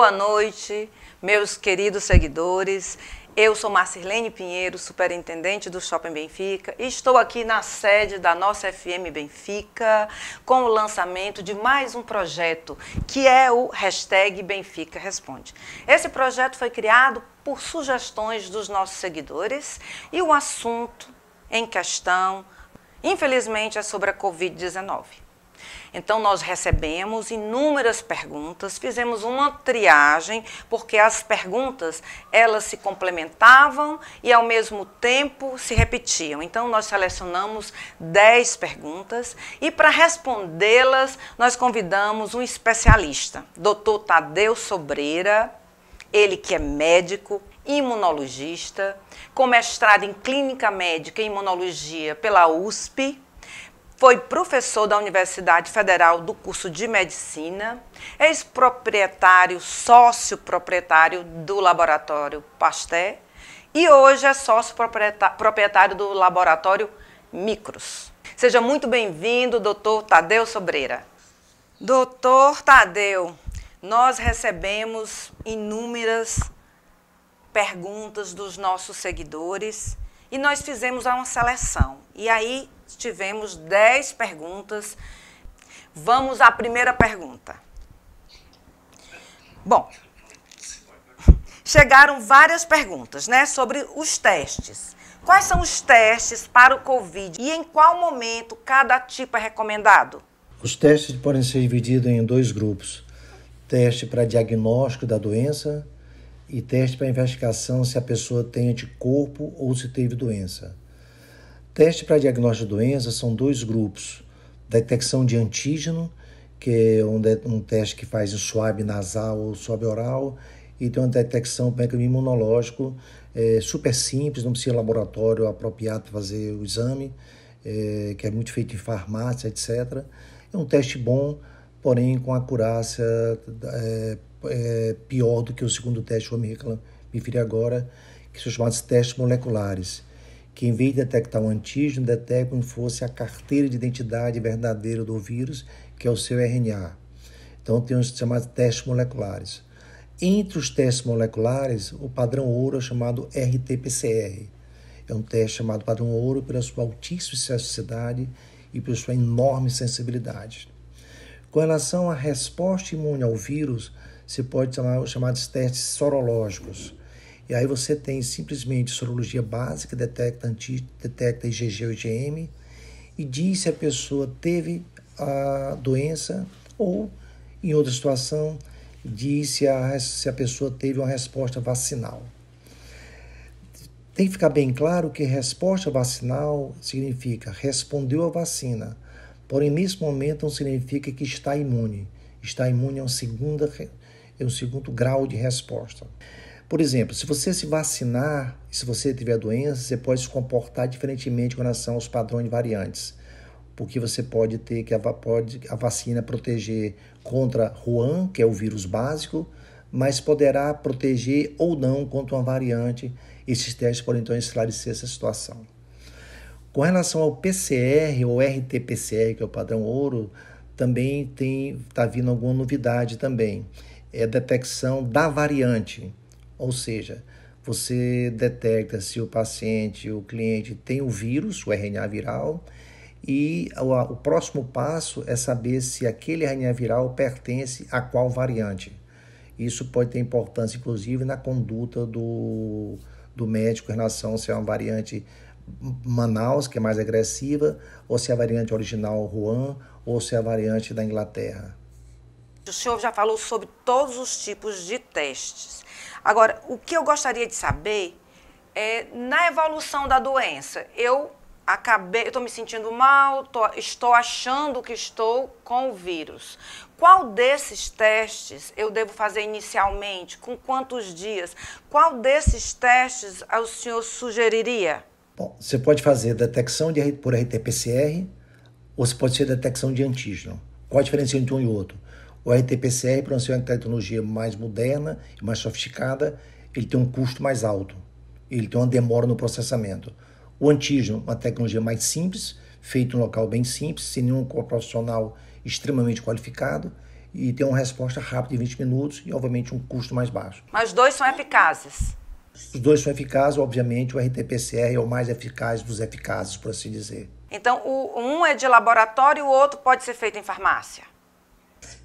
Boa noite, meus queridos seguidores. Eu sou Marcirlene Pinheiro, superintendente do Shopping Benfica, e estou aqui na sede da nossa FM Benfica com o lançamento de mais um projeto, que é o hashtag Benfica Responde. Esse projeto foi criado por sugestões dos nossos seguidores e o assunto em questão, infelizmente, é sobre a Covid-19. Então, nós recebemos inúmeras perguntas, fizemos uma triagem, porque as perguntas, elas se complementavam e, ao mesmo tempo, se repetiam. Então, nós selecionamos 10 perguntas e, para respondê-las, nós convidamos um especialista, Dr. Tadeu Sobreira, ele que é médico, imunologista, com mestrado em Clínica Médica e Imunologia pela USP, foi professor da Universidade Federal do curso de Medicina, ex-proprietário, sócio-proprietário do Laboratório Pasteur e hoje é sócio-proprietário do Laboratório Micros. Seja muito bem-vindo, doutor Tadeu Sobreira. Doutor Tadeu, nós recebemos inúmeras perguntas dos nossos seguidores e nós fizemos uma seleção. E aí tivemos 10 perguntas. Vamos à primeira pergunta. Bom, chegaram várias perguntas, né, sobre os testes. Quais são os testes para o Covid e em qual momento cada tipo é recomendado? Os testes podem ser divididos em 2 grupos. Teste para diagnóstico da doença e teste para investigação se a pessoa tem anticorpo ou se teve doença. Teste para diagnóstico de doença são 2 grupos. Detecção de antígeno, que é um teste que faz em swab nasal ou swab oral, e tem uma detecção por mecanismo imunológico super simples, não precisa de laboratório apropriado para fazer o exame, que é muito feito em farmácia, etc. É um teste bom, porém com acurácia pior do que o segundo teste que eu me referi agora, que são chamados testes moleculares, que em vez de detectar um antígeno, detecta como se fosse a carteira de identidade verdadeira do vírus, que é o seu RNA. Então, tem os chamados testes moleculares. Entre os testes moleculares, o padrão ouro é chamado RT-PCR. É um teste chamado padrão ouro pela sua altíssima especificidade e pela sua enorme sensibilidade. Com relação à resposta imune ao vírus, você pode chamar os chamados testes sorológicos. E aí você tem simplesmente sorologia básica, detecta IgG ou IgM, e diz se a pessoa teve a doença ou, em outra situação, diz se a pessoa teve uma resposta vacinal. Tem que ficar bem claro que resposta vacinal significa respondeu à vacina, porém nesse momento não significa que está imune. Estar imune é um segundo grau de resposta. Por exemplo, se você se vacinar, se você tiver doença, você pode se comportar diferentemente com relação aos padrões de variantes. Porque você pode ter que a vacina proteger contra Wuhan, que é o vírus básico, mas poderá proteger ou não contra uma variante. Esses testes podem então esclarecer essa situação. Com relação ao PCR ou RT-PCR, que é o padrão ouro, também está vindo alguma novidade também. É a detecção da variante. Ou seja, você detecta se o paciente, o cliente tem o vírus, o RNA viral, e o próximo passo é saber se aquele RNA viral pertence a qual variante. Isso pode ter importância, inclusive, na conduta do médico em relação se é uma variante Manaus, que é mais agressiva, ou se é a variante original Wuhan, ou se é a variante da Inglaterra. O senhor já falou sobre todos os tipos de testes. Agora, o que eu gostaria de saber é, na evolução da doença, eu estou me sentindo mal, estou achando que estou com o vírus. Qual desses testes eu devo fazer inicialmente? Com quantos dias? Qual desses testes o senhor sugeriria? Bom, você pode fazer detecção por RT-PCR ou você pode ser detecção de antígeno. Qual a diferença entre um e outro? O RT-PCR, por ser uma tecnologia mais moderna e mais sofisticada, ele tem um custo mais alto. Ele tem uma demora no processamento. O antígeno, uma tecnologia mais simples, feito em um local bem simples, sem nenhum profissional extremamente qualificado. e ter uma resposta rápida em 20 minutos e, obviamente, um custo mais baixo. Mas os dois são eficazes? Os dois são eficazes, obviamente, o RT-PCR é o mais eficaz dos eficazes, por assim dizer. Então, um é de laboratório e o outro pode ser feito em farmácia?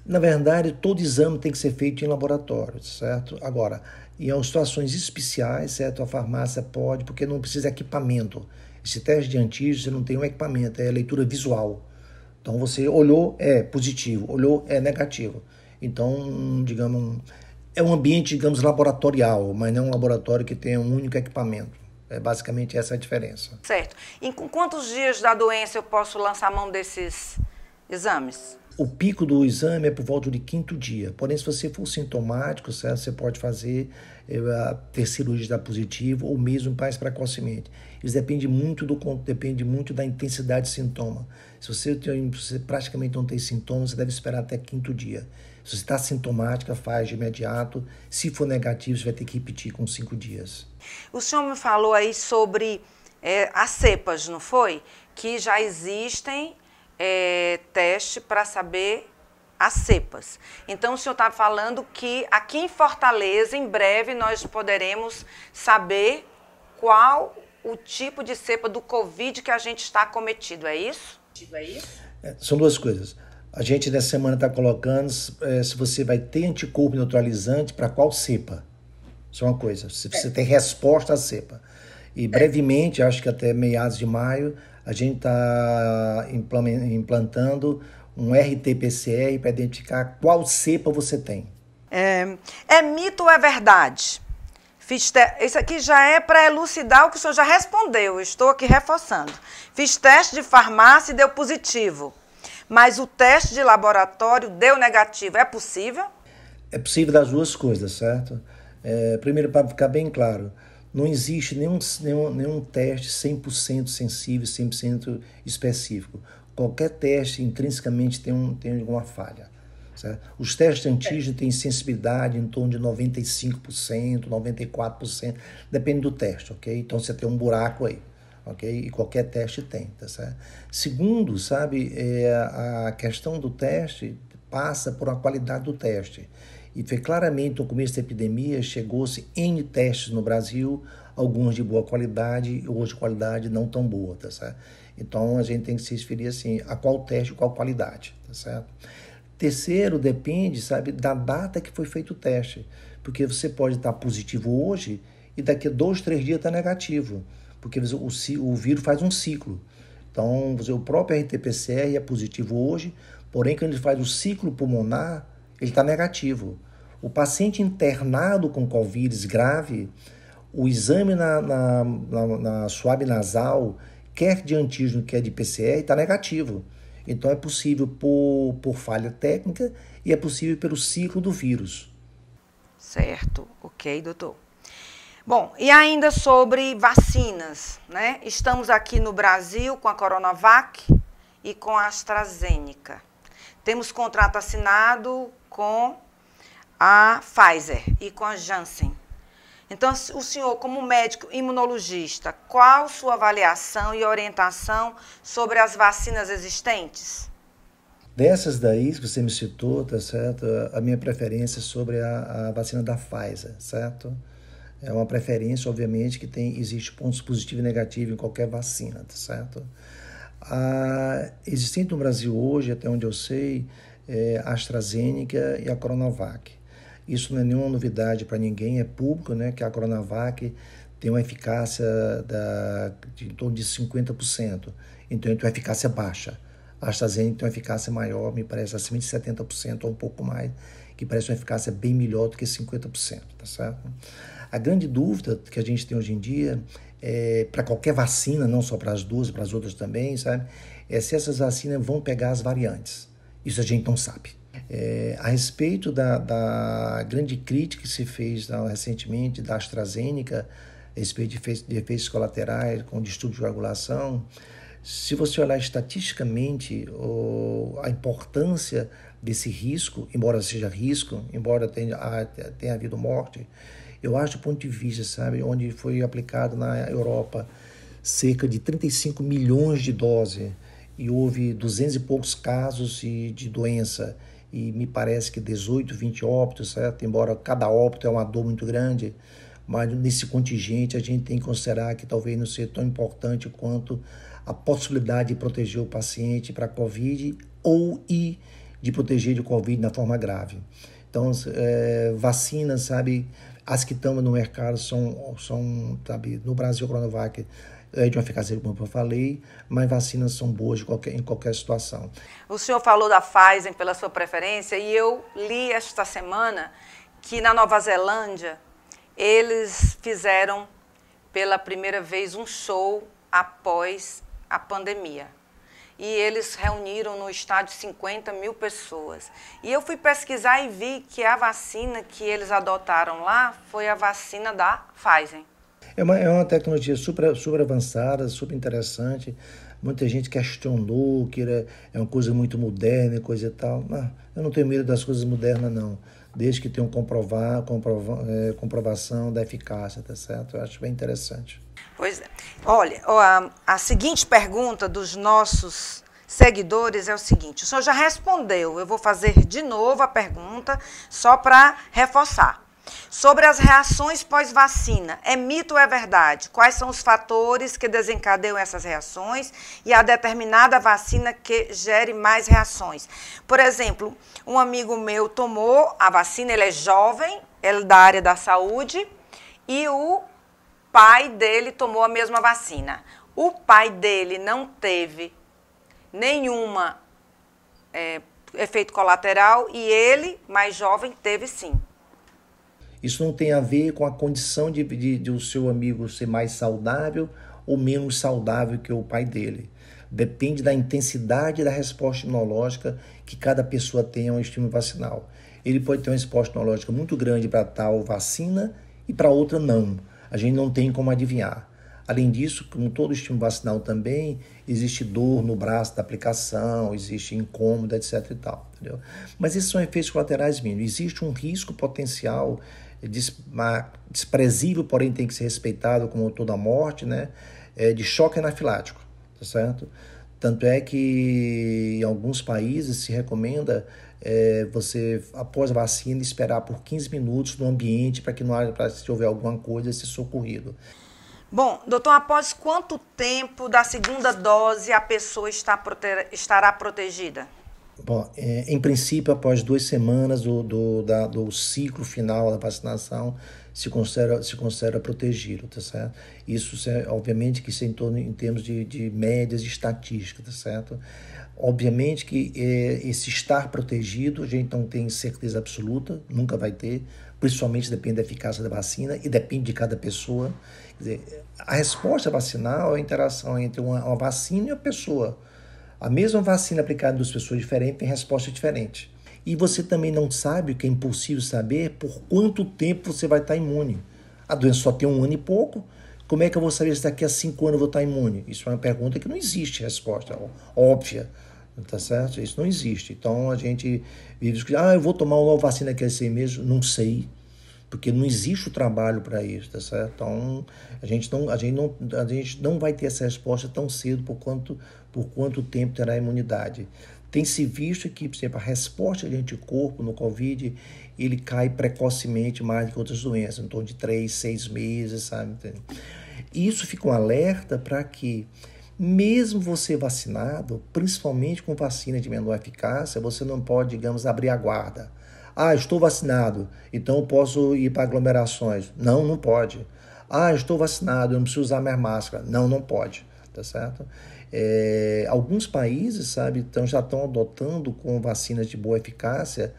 Na verdade, todo exame tem que ser feito em laboratório, certo? Agora, em situações especiais, certo? A farmácia pode, porque não precisa de equipamento. Esse teste de antígeno, você não tem um equipamento, é leitura visual. Então, você olhou, é positivo, olhou, é negativo. Então, digamos, é um ambiente, digamos, laboratorial, mas não um laboratório que tenha um único equipamento. É basicamente essa a diferença. Certo. E com quantos dias da doença eu posso lançar mão desses exames? O pico do exame é por volta de 5º dia. Porém, se você for sintomático, certo? Você pode fazer ter cirurgia da positivo ou mesmo mais precocemente. Isso depende muito da intensidade de sintoma. Se você praticamente não tem sintomas, você deve esperar até 5º dia. Se você está sintomática, faz de imediato. Se for negativo, você vai ter que repetir com 5 dias. O senhor me falou aí sobre as cepas, não foi? Que já existem teste para saber as cepas. Então, o senhor está falando que aqui em Fortaleza, em breve, nós poderemos saber qual o tipo de cepa do Covid que a gente está acometido, é isso? São duas coisas. A gente, nessa semana, está colocando se você vai ter anticorpo neutralizante para qual cepa. Isso é uma coisa. Se você tem resposta à cepa. E brevemente, acho que até meados de maio, a gente está implantando um RT-PCR para identificar qual cepa você tem. É mito ou é verdade? Isso aqui já é para elucidar o que o senhor já respondeu. Estou aqui reforçando. Fiz teste de farmácia e deu positivo. Mas o teste de laboratório deu negativo. É possível? É possível das duas coisas, certo? Primeiro, para ficar bem claro, não existe nenhum teste 100% sensível, 100% específico. Qualquer teste intrinsecamente tem alguma falha. Certo? Os testes de antígeno têm sensibilidade em torno de 95%, 94%, depende do teste, ok? Então você tem um buraco aí, ok? E qualquer teste tem, tá certo? Segundo, sabe, a questão do teste passa por uma qualidade do teste. E foi claramente no começo da epidemia, chegou-se N testes no Brasil, alguns de boa qualidade, outros de qualidade não tão boa, tá certo? Então a gente tem que se referir assim, a qual teste, qual qualidade, tá certo? Terceiro, depende, sabe, da data que foi feito o teste. Porque você pode estar positivo hoje e daqui a 2, 3 dias está negativo. Porque o vírus faz um ciclo. Então, o próprio RT-PCR é positivo hoje, porém, quando ele faz o ciclo pulmonar, ele está negativo. O paciente internado com Covid grave, o exame na suave nasal, quer de antígeno, quer de PCR, está negativo. Então, é possível por falha técnica e é possível pelo ciclo do vírus. Certo. Ok, doutor. Bom, e ainda sobre vacinas, né? Estamos aqui no Brasil com a Coronavac e com a AstraZeneca. Temos contrato assinado com a Pfizer e com a Janssen. Então, o senhor, como médico imunologista, qual sua avaliação e orientação sobre as vacinas existentes? Dessas daí que você me citou, tá certo? A minha preferência sobre a vacina da Pfizer, certo? É uma preferência, obviamente, que existe pontos positivos e negativos em qualquer vacina, tá certo? Existente no Brasil hoje, até onde eu sei, a AstraZeneca e a Coronavac. Isso não é nenhuma novidade para ninguém, é público, né, que a Coronavac tem uma eficácia de em torno de 50%, então tem uma eficácia baixa. A AstraZeneca tem uma eficácia maior, me parece acima de 70% ou um pouco mais, que parece uma eficácia bem melhor do que 50%, tá certo? A grande dúvida que a gente tem hoje em dia, para qualquer vacina, não só para as duas, para as outras também, sabe, é se essas vacinas vão pegar as variantes. Isso a gente não sabe. A respeito da grande crítica que se fez recentemente da AstraZeneca, a respeito de efeitos colaterais com distúrbio de coagulação, se você olhar estatisticamente a importância desse risco, embora seja risco, embora tenha havido morte, eu acho do ponto de vista, sabe, onde foi aplicado na Europa cerca de 35 milhões de doses e houve 200 e poucos casos de doença e me parece que 18, 20 óbitos, certo? Embora cada óbito é uma dor muito grande, mas nesse contingente a gente tem que considerar que talvez não seja tão importante quanto a possibilidade de proteger o paciente para a Covid e de proteger de Covid na forma grave. Então, vacinas, sabe, as que estão no mercado são sabe, no Brasil, a Coronavac é de uma eficácia, como eu falei, mas vacinas são boas em qualquer situação. O senhor falou da Pfizer pela sua preferência e eu li esta semana que na Nova Zelândia eles fizeram pela primeira vez um show após a pandemia. E eles reuniram no estádio 50 mil pessoas. E eu fui pesquisar e vi que a vacina que eles adotaram lá foi a vacina da Pfizer. É uma tecnologia super avançada, super interessante. Muita gente questionou que é uma coisa muito moderna e coisa e tal. Não, eu não tenho medo das coisas modernas, não. Desde que tenham comprovação da eficácia, tá certo? Eu acho bem interessante. Pois é. Olha, a seguinte pergunta dos nossos seguidores é o seguinte. O senhor já respondeu, eu vou fazer de novo a pergunta, só para reforçar. Sobre as reações pós-vacina, é mito ou é verdade? Quais são os fatores que desencadeiam essas reações e a determinada vacina que gere mais reações? Por exemplo, um amigo meu tomou a vacina, ele é jovem, ele é da área da saúde, e o pai dele tomou a mesma vacina. O pai dele não teve nenhuma efeito colateral e ele, mais jovem, teve sim. Isso não tem a ver com a condição de o seu amigo ser mais saudável ou menos saudável que o pai dele. Depende da intensidade da resposta imunológica que cada pessoa tem ao estímulo vacinal. Ele pode ter uma resposta imunológica muito grande para tal vacina e para outra não. A gente não tem como adivinhar. Além disso, como todo estímulo vacinal também, existe dor no braço da aplicação, existe incômodo, etc. e tal, entendeu? Mas esses são efeitos colaterais mínimos. Existe um risco potencial desprezível, porém tem que ser respeitado como toda morte, né? De choque anafilático, tá certo? Tanto é que em alguns países se recomenda você, após a vacina, esperar por 15 minutos no ambiente para que não haja, para se houver alguma coisa, ser socorrido. Bom, doutor, após quanto tempo da segunda dose a pessoa estará protegida? Bom, em princípio, após 2 semanas do ciclo final da vacinação, se considera protegido, tá certo? Isso, obviamente, que isso é em termos de médias e estatísticas, tá certo? Obviamente que esse estar protegido, a gente não tem certeza absoluta, nunca vai ter, principalmente depende da eficácia da vacina e depende de cada pessoa. Quer dizer, a resposta vacinal é a interação entre uma vacina e a pessoa. A mesma vacina aplicada em 2 pessoas diferentes tem resposta diferente. E você também não sabe, o que é impossível saber, por quanto tempo você vai estar imune. A doença só tem 1 ano e pouco. Como é que eu vou saber se daqui a 5 anos eu vou estar imune? Isso é uma pergunta que não existe resposta óbvia, tá certo? Isso não existe. Então a gente vive eu vou tomar uma nova vacina daqui a 6 meses, não sei, porque não existe o trabalho para isso, tá certo? Então a gente não vai ter essa resposta tão cedo por quanto tempo terá a imunidade. Tem se visto que, por exemplo, a resposta de anticorpo no Covid, ele cai precocemente mais do que outras doenças, em torno de 3, 6 meses, sabe? E isso fica um alerta para que, mesmo você vacinado, principalmente com vacina de menor eficácia, você não pode, digamos, abrir a guarda. Estou vacinado, então eu posso ir para aglomerações. Não, não pode. Estou vacinado, eu não preciso usar mais máscara. Não, não pode, tá certo? Alguns países, sabe, já estão adotando com vacinas de boa eficácia,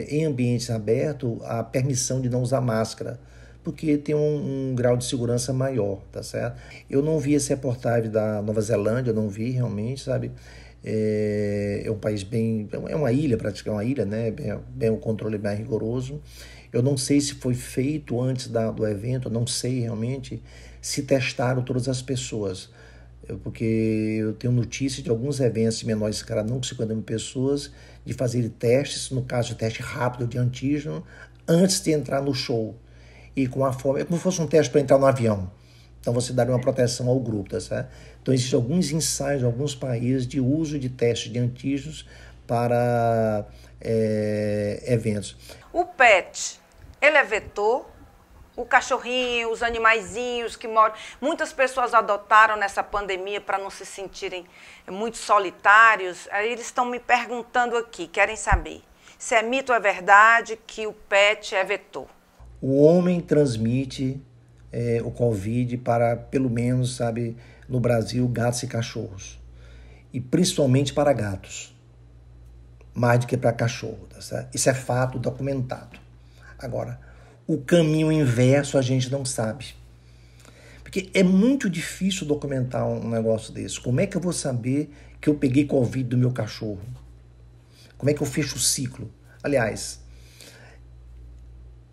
em ambientes abertos, a permissão de não usar máscara, porque tem um grau de segurança maior, tá certo? Eu não vi essa reportagem da Nova Zelândia, eu não vi realmente, sabe? É um país é uma ilha, praticamente uma ilha, né? Bem, o controle é bem rigoroso. Eu não sei se foi feito antes do evento, eu não sei realmente se testaram todas as pessoas, porque eu tenho notícia de alguns eventos de menor escala, não com 50 mil pessoas, de fazer testes, no caso de teste rápido de antígeno, antes de entrar no show. E com a forma, é como se fosse um teste para entrar no avião. Então você daria uma proteção ao grupo, tá certo? Então existem alguns ensaios em alguns países de uso de testes de antígenos para eventos. O pet, ele é vetor? O cachorrinho, os animaizinhos que moram... Muitas pessoas adotaram nessa pandemia para não se sentirem muito solitários. Aí eles estão me perguntando aqui, querem saber se é mito ou é verdade que o pet é vetor. O homem transmite o Covid para, pelo menos, sabe, no Brasil, gatos e cachorros. E principalmente para gatos. Mais do que para cachorro. Tá certo? Isso é fato documentado. Agora, o caminho inverso a gente não sabe. Porque é muito difícil documentar um negócio desse. Como é que eu vou saber que eu peguei Covid do meu cachorro? Como é que eu fecho o ciclo? Aliás,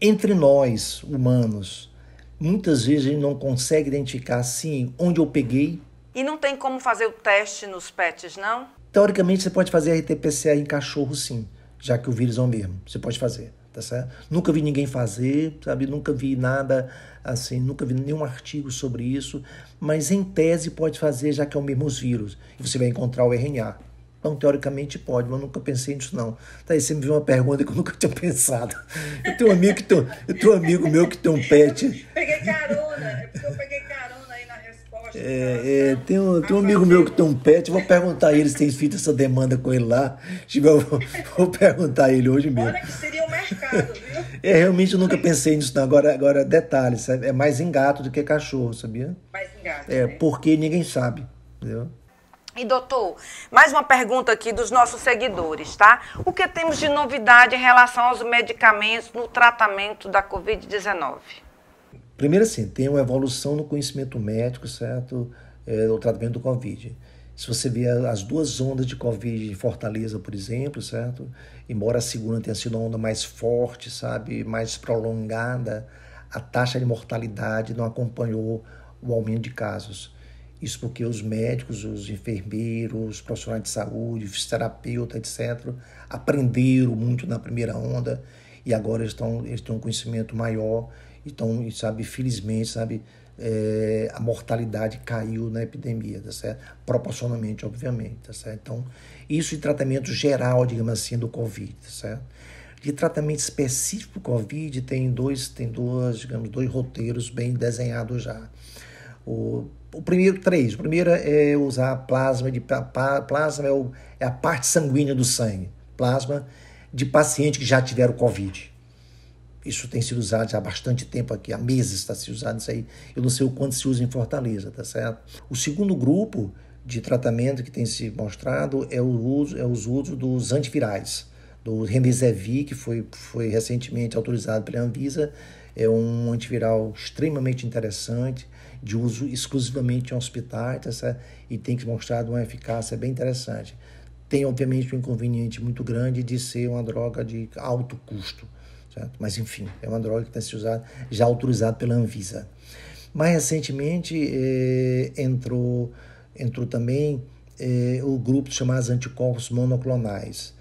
entre nós, humanos, muitas vezes a gente não consegue identificar assim onde eu peguei. E não tem como fazer o teste nos pets, não? Teoricamente, você pode fazer RT-PCR em cachorro, sim, já que o vírus é o mesmo. Você pode fazer. Tá certo? Nunca vi ninguém fazer, sabe? Nunca vi nada assim, nunca vi nenhum artigo sobre isso, mas em tese pode fazer, já que é o mesmo vírus, e você vai encontrar o RNA. Então, teoricamente pode, mas eu nunca pensei nisso não. Tá aí, você me viu uma pergunta que eu nunca tinha pensado. Eu tenho um amigo meu que tem um pet. Peguei carona, é porque eu peguei carona aí na resposta. Tem um amigo meu que tem um pet, vou perguntar a ele se tem feito essa demanda com ele lá. Vou perguntar a ele hoje mesmo. Olha que seria o mercado, viu? Realmente eu nunca pensei nisso não. Agora detalhe, sabe? É mais em gato do que cachorro, sabia? Mais em gato, né? Porque ninguém sabe, entendeu? E doutor, mais uma pergunta aqui dos nossos seguidores, tá? O que temos de novidade em relação aos medicamentos no tratamento da Covid-19? Primeiro assim, tem uma evolução no conhecimento médico, certo? O tratamento do Covid. Se você vê as duas ondas de Covid em Fortaleza, por exemplo, certo? Embora a segunda tenha sido uma onda mais forte, sabe? Mais prolongada, a taxa de mortalidade não acompanhou o aumento de casos. Isso porque os médicos, os enfermeiros, os profissionais de saúde, os fisioterapeutas, etc., aprenderam muito na primeira onda e agora eles têm um conhecimento maior. Então, sabe, felizmente, sabe, a mortalidade caiu na epidemia, tá certo? Proporcionalmente, obviamente, tá certo? Então, isso de tratamento geral, digamos assim, do Covid, tá certo? De tratamento específico do Covid, tem dois roteiros bem desenhados já. O primeiro é usar plasma. Plasma é a parte sanguínea do sangue. Plasma de pacientes que já tiveram Covid. Isso tem sido usado já há bastante tempo aqui, há meses está se usando isso aí. Eu não sei o quanto se usa em Fortaleza, tá certo? O segundo grupo de tratamento que tem se mostrado é os usos dos antivirais. Do Remdesivir, que foi recentemente autorizado pela Anvisa, é um antiviral extremamente interessante, de uso exclusivamente em hospitais, tá certo? E tem que mostrar uma eficácia bem interessante. Tem, obviamente, um inconveniente muito grande de ser uma droga de alto custo, certo? Mas, enfim, é uma droga que tem sido usada, já autorizada pela Anvisa. Mais recentemente, entrou também o grupo chamado anticorpos monoclonais.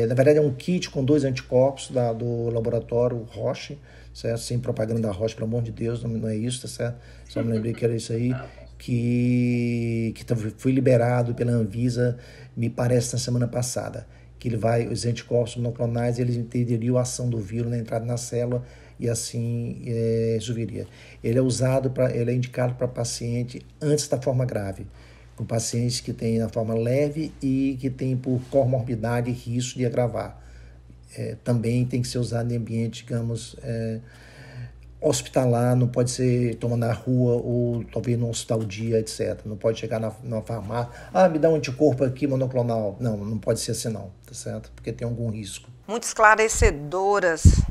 Na verdade, é um kit com 2 anticorpos do laboratório Roche, certo? Sem propaganda da Roche, pelo amor de Deus, não é isso, tá certo? Só me lembrei que era isso aí, que foi liberado pela Anvisa, me parece, na semana passada, que os anticorpos monoclonais, eles entenderiam a ação do vírus na entrada na célula e assim resolveria. Ele é indicado para paciente antes da forma grave, com pacientes que têm na forma leve e que têm por comorbidade risco de agravar. Também tem que ser usado em ambiente, digamos, hospitalar, não pode ser tomado na rua ou talvez no hospital dia, etc. Não pode chegar na farmácia, me dá um anticorpo aqui monoclonal. Não pode ser assim não, tá certo? Porque tem algum risco. Muito esclarecedoras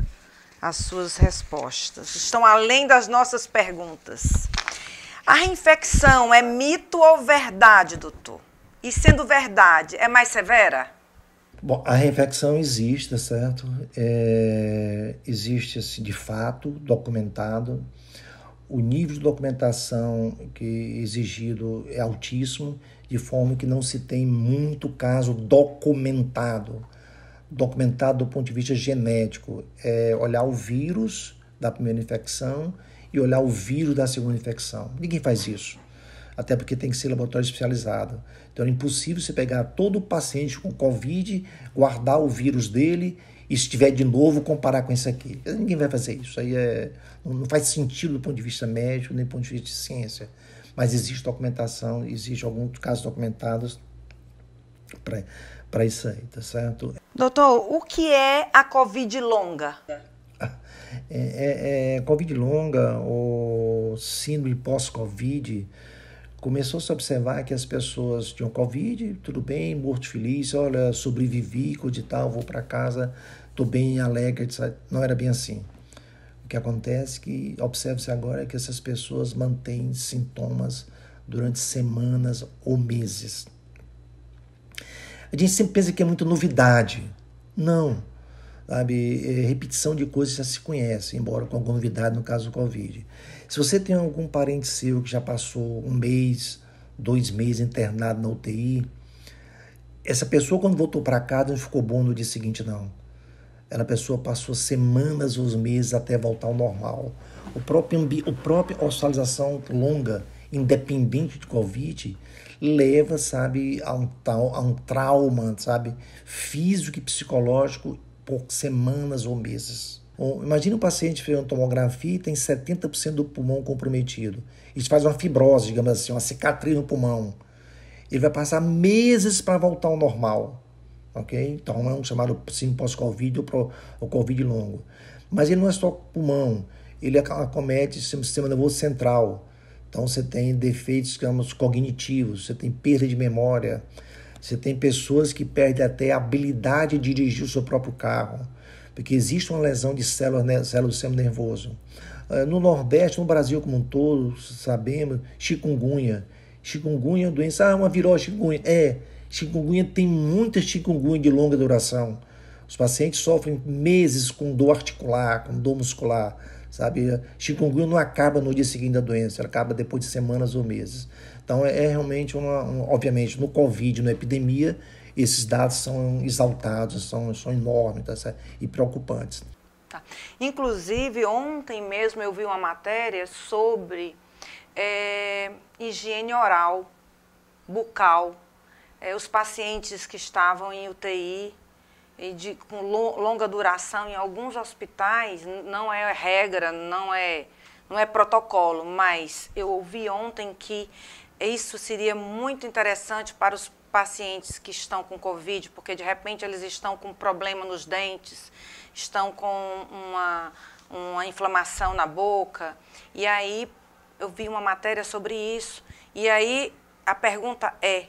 as suas respostas. Estão além das nossas perguntas. A reinfecção é mito ou verdade, doutor? E sendo verdade, é mais severa? Bom, a reinfecção existe, tá certo? Existe, assim, de fato, documentado. O nível de documentação que é exigido é altíssimo, de forma que não se tem muito caso documentado. Documentado do ponto de vista genético. Olhar o vírus da primeira infecção e olhar o vírus da segunda infecção. Ninguém faz isso. até porque tem que ser laboratório especializado. Então é impossível você pegar todo o paciente com Covid, guardar o vírus dele e se tiver de novo comparar com isso aqui. Ninguém vai fazer isso. Aí não faz sentido do ponto de vista médico, nem do ponto de vista de ciência. Mas existe documentação, existe alguns casos documentados para isso aí, tá certo? Doutor, o que é a Covid longa? Covid longa, ou síndrome pós-Covid, começou-se a observar que as pessoas tinham Covid, tudo bem, morto feliz, olha, sobrevivi, coisa e tal, vou para casa, estou bem, alegre, etc. Não era bem assim. O que acontece que, observa-se agora, é que essas pessoas mantêm sintomas durante semanas ou meses. A gente sempre pensa que é muita novidade. Não. Sabe, repetição de coisas já se conhece, embora com alguma novidade no caso do Covid. Se você tem algum parente seu que já passou 1 mês, 2 meses internado na UTI, essa pessoa quando voltou para casa não ficou bom no dia seguinte, não. Ela pessoa passou semanas ou meses até voltar ao normal. O próprio hospitalização longa, independente de Covid, leva, sabe, a um trauma, sabe, físico e psicológico por semanas ou meses. Bom, imagine um paciente fazendo uma tomografia e tem 70% do pulmão comprometido. Isso faz uma fibrose, digamos assim, uma cicatriz no pulmão. Ele vai passar meses para voltar ao normal. Okay? Então é um chamado síndrome pós-Covid ou Covid longo. Mas ele não é só pulmão, ele acomete o sistema nervoso central. Então você tem defeitos, digamos, cognitivos, você tem perda de memória, você tem pessoas que perdem até a habilidade de dirigir o seu próprio carro, porque existe uma lesão de células do sistema nervoso. No Nordeste, no Brasil como um todo, sabemos, chikungunya. Chikungunya é uma doença, uma virose, chikungunya. Chikungunya tem muita chikungunya de longa duração. Os pacientes sofrem meses com dor articular, com dor muscular, sabe? Chikungunya não acaba no dia seguinte da doença, ela acaba depois de semanas ou meses. Então, realmente, obviamente, no Covid, na epidemia, esses dados são exaltados, são enormes, tá certo? E preocupantes. Tá. Inclusive, ontem mesmo eu vi uma matéria sobre higiene oral, bucal. Os pacientes que estavam em UTI com longa duração em alguns hospitais, não é regra, não é protocolo, mas eu ouvi ontem que isso seria muito interessante para os pacientes que estão com Covid, porque de repente eles estão com problema nos dentes, estão com uma inflamação na boca, e aí eu vi uma matéria sobre isso, e aí a pergunta é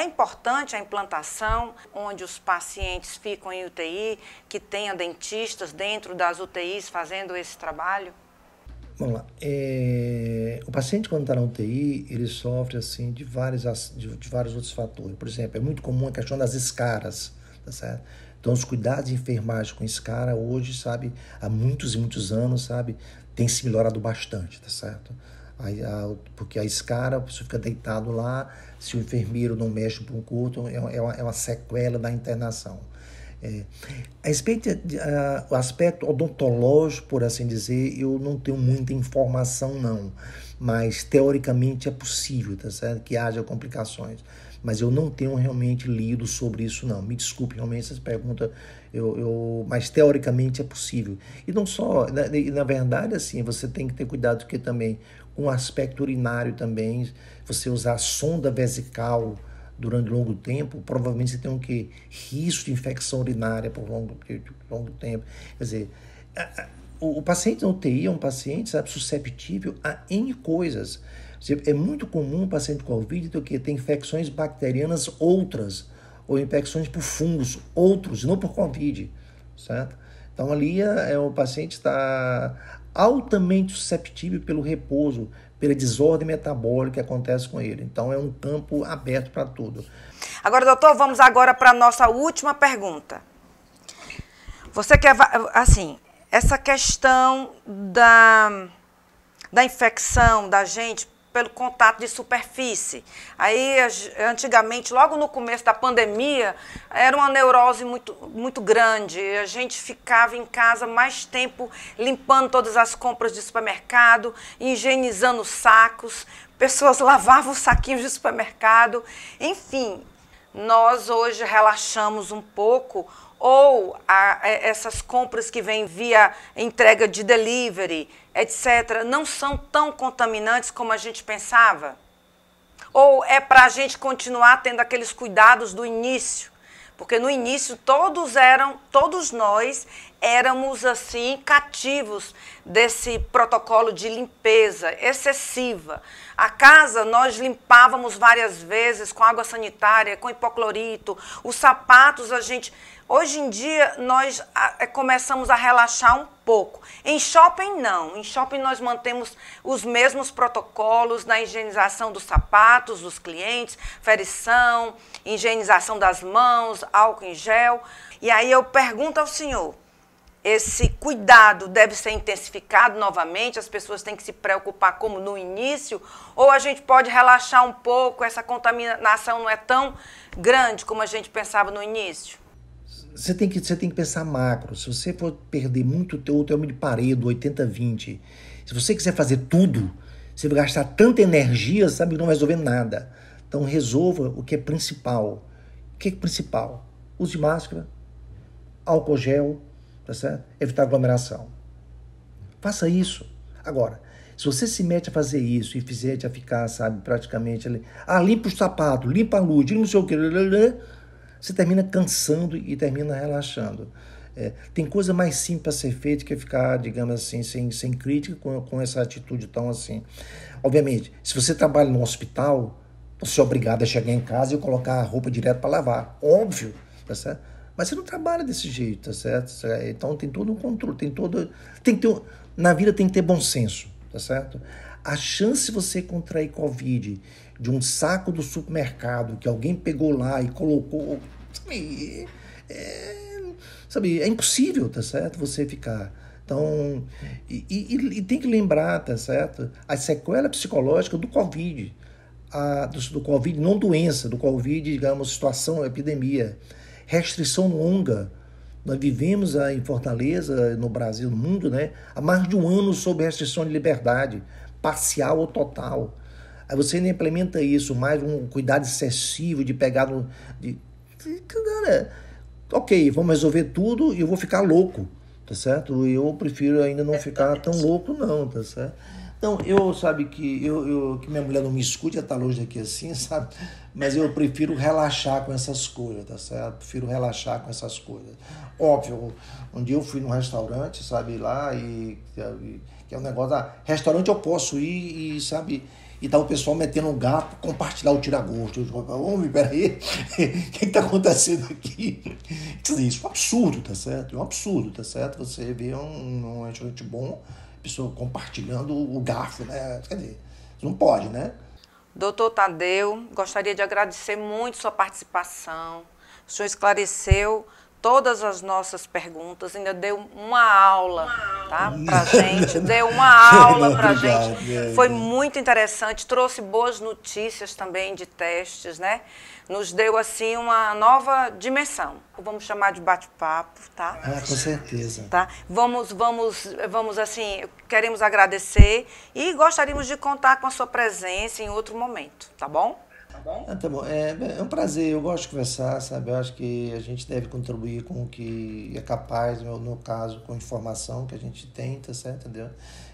importante a implantação onde os pacientes ficam em UTI, que tenha dentistas dentro das UTIs fazendo esse trabalho? Vamos lá. O paciente, quando está na UTI, ele sofre assim, de vários outros fatores. Por exemplo, é muito comum a questão das escaras, tá certo? Então, os cuidados de enfermagem com escara hoje, sabe, há muitos e muitos anos, sabe, tem se melhorado bastante, tá certo? Porque a escara, a pessoa fica deitado lá, se o enfermeiro não mexe por um curto, é uma sequela da internação. A respeito do aspecto odontológico, por assim dizer, eu não tenho muita informação, não. Mas, teoricamente, é possível, tá certo? Que haja complicações. Mas eu não tenho realmente lido sobre isso, não. Me desculpe, realmente, essas perguntas, mas teoricamente é possível. E não só, na verdade, assim, você tem que ter cuidado, porque também, com o aspecto urinário também, você usar sonda vesical durante longo tempo, provavelmente você tem um risco de infecção urinária por longo tempo. Quer dizer, o paciente na UTI é um paciente, sabe, susceptível a N coisas. É muito comum o paciente com Covid ter infecções bacterianas outras, ou infecções por fungos outros, não por Covid, certo? Então ali o paciente está altamente susceptível pelo repouso, pela desordem metabólica que acontece com ele. Então é um campo aberto para tudo. Agora, doutor, vamos agora para a nossa última pergunta. Você quer, assim, essa questão da infecção da gente pelo contato de superfície. Aí, antigamente, logo no começo da pandemia, era uma neurose muito grande. A gente ficava em casa mais tempo limpando todas as compras de supermercado, higienizando os sacos, pessoas lavavam os saquinhos de supermercado. Enfim, nós hoje relaxamos um pouco, ou essas compras que vêm via entrega de delivery, etc., não são tão contaminantes como a gente pensava? Ou é para a gente continuar tendo aqueles cuidados do início? Porque no início todos nós éramos assim cativos desse protocolo de limpeza excessiva. A casa nós limpávamos várias vezes com água sanitária, com hipoclorito. Os sapatos hoje em dia nós começamos a relaxar um pouco. Em shopping não. Em shopping nós mantemos os mesmos protocolos na higienização dos sapatos dos clientes, ferição, higienização das mãos, álcool em gel. E aí eu pergunto ao senhor, esse cuidado deve ser intensificado novamente, as pessoas têm que se preocupar como no início, ou a gente pode relaxar um pouco, essa contaminação não é tão grande como a gente pensava no início? Você tem que pensar macro. Se você for perder muito o teu de Pareto, 80-20, se você quiser fazer tudo, você vai gastar tanta energia, sabe, que não vai resolver nada. Então resolva o que é principal. O que é principal? Use máscara, álcool gel, tá certo? Evitar aglomeração. Faça isso. Agora, se você se mete a fazer isso e fizer a ficar, sabe, praticamente ali, limpa os sapatos, limpa a luz, limpa não sei o que, você termina cansando e termina relaxando. Tem coisa mais simples a ser feita que ficar, digamos assim, sem crítica com essa atitude tão assim. Obviamente, se você trabalha no hospital, você é obrigado a chegar em casa e colocar a roupa direto para lavar. Óbvio, tá certo? Mas você não trabalha desse jeito, tá certo? Então tem todo um controle, na vida tem que ter bom senso, tá certo? A chance de você contrair Covid de um saco do supermercado que alguém pegou lá e colocou, é impossível, tá certo? Você ficar. Então, e tem que lembrar, tá certo? A sequela psicológica do Covid, do Covid, não doença, do Covid, digamos, situação, epidemia, restrição longa. Nós vivemos em Fortaleza, no Brasil, no mundo, né, há mais de um ano sob restrição de liberdade, parcial ou total. Aí você ainda implementa isso, mais um cuidado excessivo de pegar ok, vamos resolver tudo e eu vou ficar louco, tá certo? Eu prefiro ainda não ficar tão louco não, tá certo? Então, sabe, que minha mulher não me escute, ela tá longe daqui assim, sabe? Mas eu prefiro relaxar com essas coisas, tá certo? Prefiro relaxar com essas coisas. Óbvio, um dia eu fui num restaurante, sabe, lá, que é um negócio, restaurante eu posso ir e, sabe, e tá o pessoal metendo um garfo, compartilhar o tira-gosto. Eu digo, homem, peraí, o que tá acontecendo aqui? Isso é um absurdo, tá certo? É um absurdo, tá certo? Você vê um restaurante bom, pessoa compartilhando o garfo, né? Quer dizer, não pode, né? Doutor Tadeu, gostaria de agradecer muito sua participação. O senhor esclareceu todas as nossas perguntas, ainda deu uma aula, tá, pra gente, deu uma aula pra gente. Foi muito interessante, trouxe boas notícias também de testes, né? Nos deu, assim, uma nova dimensão. Vamos chamar de bate-papo, tá? Com certeza. Tá? Vamos, assim, queremos agradecer e gostaríamos de contar com a sua presença em outro momento, tá bom? Tá bom. É um prazer, eu gosto de conversar, sabe? Eu acho que a gente deve contribuir com o que é capaz, no caso, com a informação que a gente tem, tá certo? Entendeu?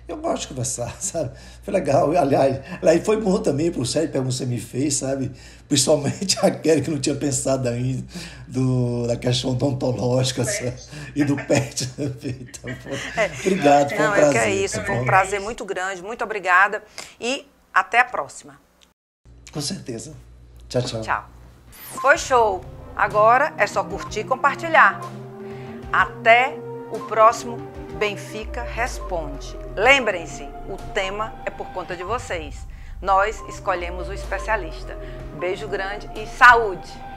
Eu gosto de conversar, sabe? Foi legal. Aliás, foi bom também pro sério pergunta que você me fez, sabe? Principalmente aquele que não tinha pensado ainda da questão odontológica, sabe? E do PET. Então, obrigado, foi um prazer. Que é isso, foi um prazer muito grande, muito obrigada e até a próxima. Com certeza. Tchau, tchau. Tchau. Foi show. Agora é só curtir e compartilhar. Até o próximo Benfica Responde. Lembrem-se, o tema é por conta de vocês. Nós escolhemos o especialista. Beijo grande e saúde!